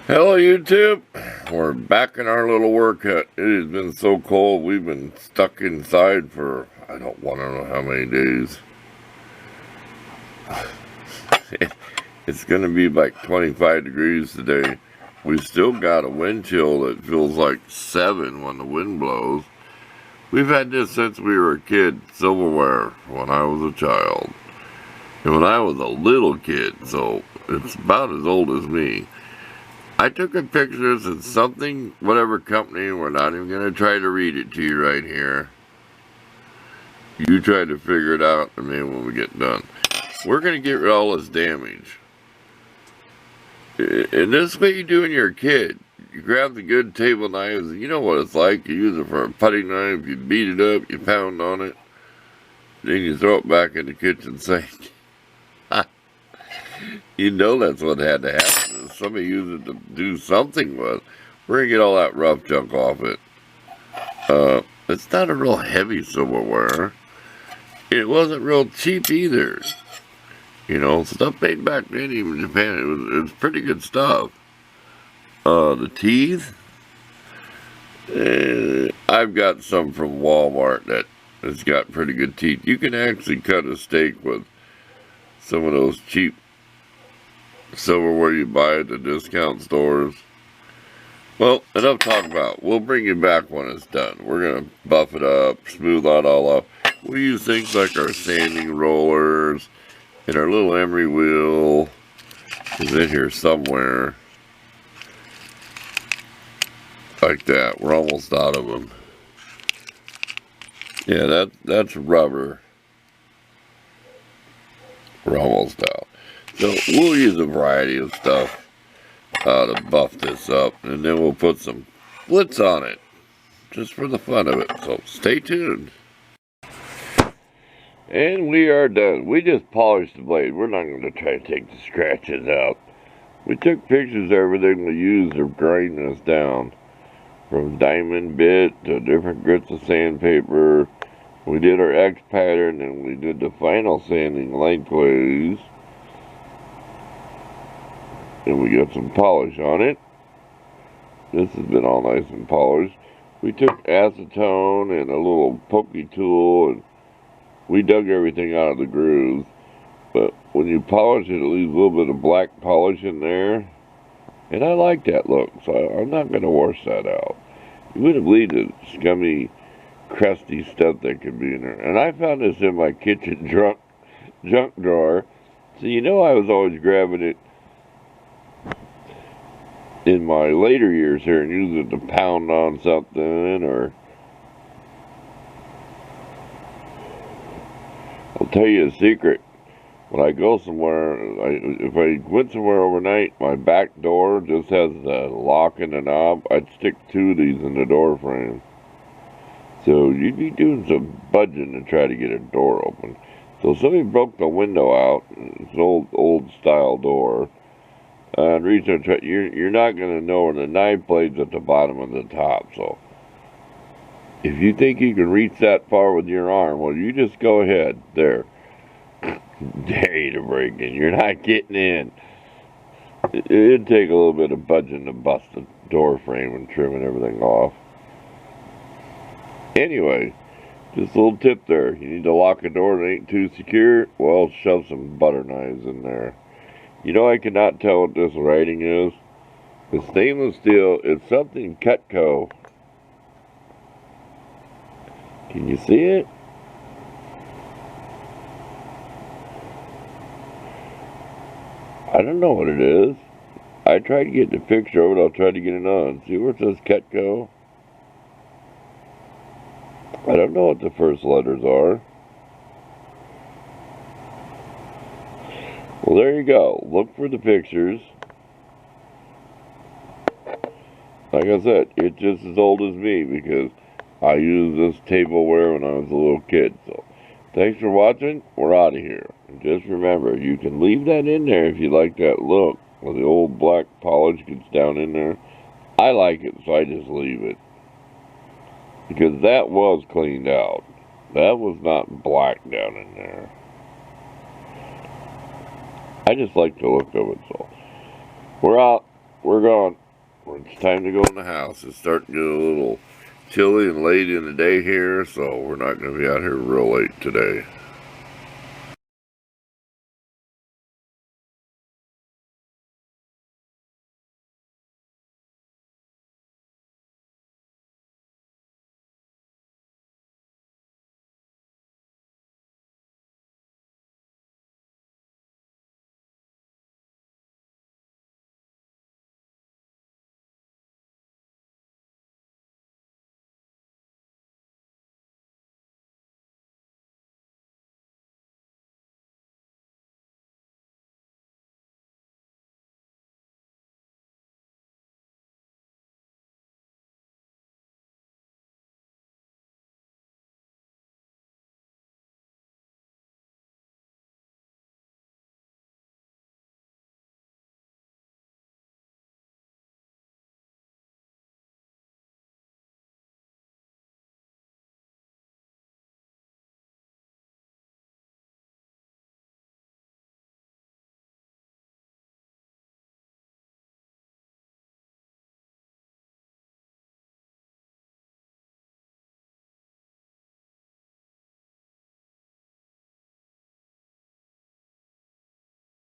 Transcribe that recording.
Hello YouTube, we're back in our little work hut. It has been so cold, we've been stuck inside for, I don't want to know how many days. It's going to be like 25 degrees today. We still got a wind chill that feels like 7 when the wind blows. We've had this since we were a kid, silverware, when I was a child. And when I was a little kid, so it's about as old as me. I took a picture of something, whatever company, we're not even going to try to read it to you right here. You try to figure it out, and maybe when we get done. We're going to get rid of all this damage. And this is what you do when you're a kid. You grab the good table knives, and you know what it's like. You use it for a putty knife, you beat it up, you pound on it, then you throw it back in the kitchen sink. You know that's what had to happen. Somebody used it to do something with. We're going to get all that rough junk off it. It's not a real heavy silverware. It wasn't real cheap either. You know, stuff made back then, even in Japan, it was pretty good stuff. The teeth, I've got some from Walmart that has got pretty good teeth. You can actually cut a steak with some of those cheap silverware you buy at the discount stores. Well, enough talk about. We'll bring you back when it's done. We're going to buff it up, smooth that all up. We use things like our sanding rollers and our little emery wheel is in here somewhere. Like that. We're almost out of them. Yeah, that's rubber. We're almost out. So we'll use a variety of stuff to buff this up, and then we'll put some blitz on it, just for the fun of it. So stay tuned. And we are done. We just polished the blade. We're not going to try to take the scratches out. We took pictures of everything we used to grind this down. From diamond bit to different grits of sandpaper. We did our X pattern and we did the final sanding lengthways. And we got some polish on it. This has been all nice and polished. We took acetone and a little pokey tool and we dug everything out of the grooves. But when you polish it, it leaves a little bit of black polish in there. And I like that look, so I'm not going to wash that out. You wouldn't believe the scummy, crusty stuff that could be in there. And I found this in my kitchen junk drawer. So you know I was always grabbing it in my later years here and using it to pound on something, or I'll tell you a secret. When I go somewhere, if I went somewhere overnight, my back door just has the lock and the knob. I'd stick 2 of these in the door frame. So you'd be doing some budging to try to get a door open. So somebody broke the window out. It's an old style door. And reason you're not going to know where the knife blade's at the bottom and the top. So if you think you can reach that far with your arm, well, you just go ahead. There. Dare you to break in. You're not getting in. It'd take a little bit of budging to bust the door frame and trimming everything off. Anyway, just a little tip there. You need to lock a door that ain't too secure. Well, shove some butter knives in there. You know I cannot tell what this writing is. The stainless steel, it's something Cutco. Can you see it? I don't know what it is. I tried to get the picture of it. I'll try to get it on. See where it says Cutco? I don't know what the first letters are. Well, there you go. Look for the pictures. Like I said, it's just as old as me because I used this tableware when I was a little kid. So, thanks for watching. We're out of here. And just remember, you can leave that in there if you like that look. Where the old black polish gets down in there. I like it, so I just leave it. Because that was cleaned out. That was not black down in there. I just like the look of it, so. We're out. we're gone. It's time to go in the house. It's starting to get a little chilly and late in the day here, so we're not going to be out here real late today.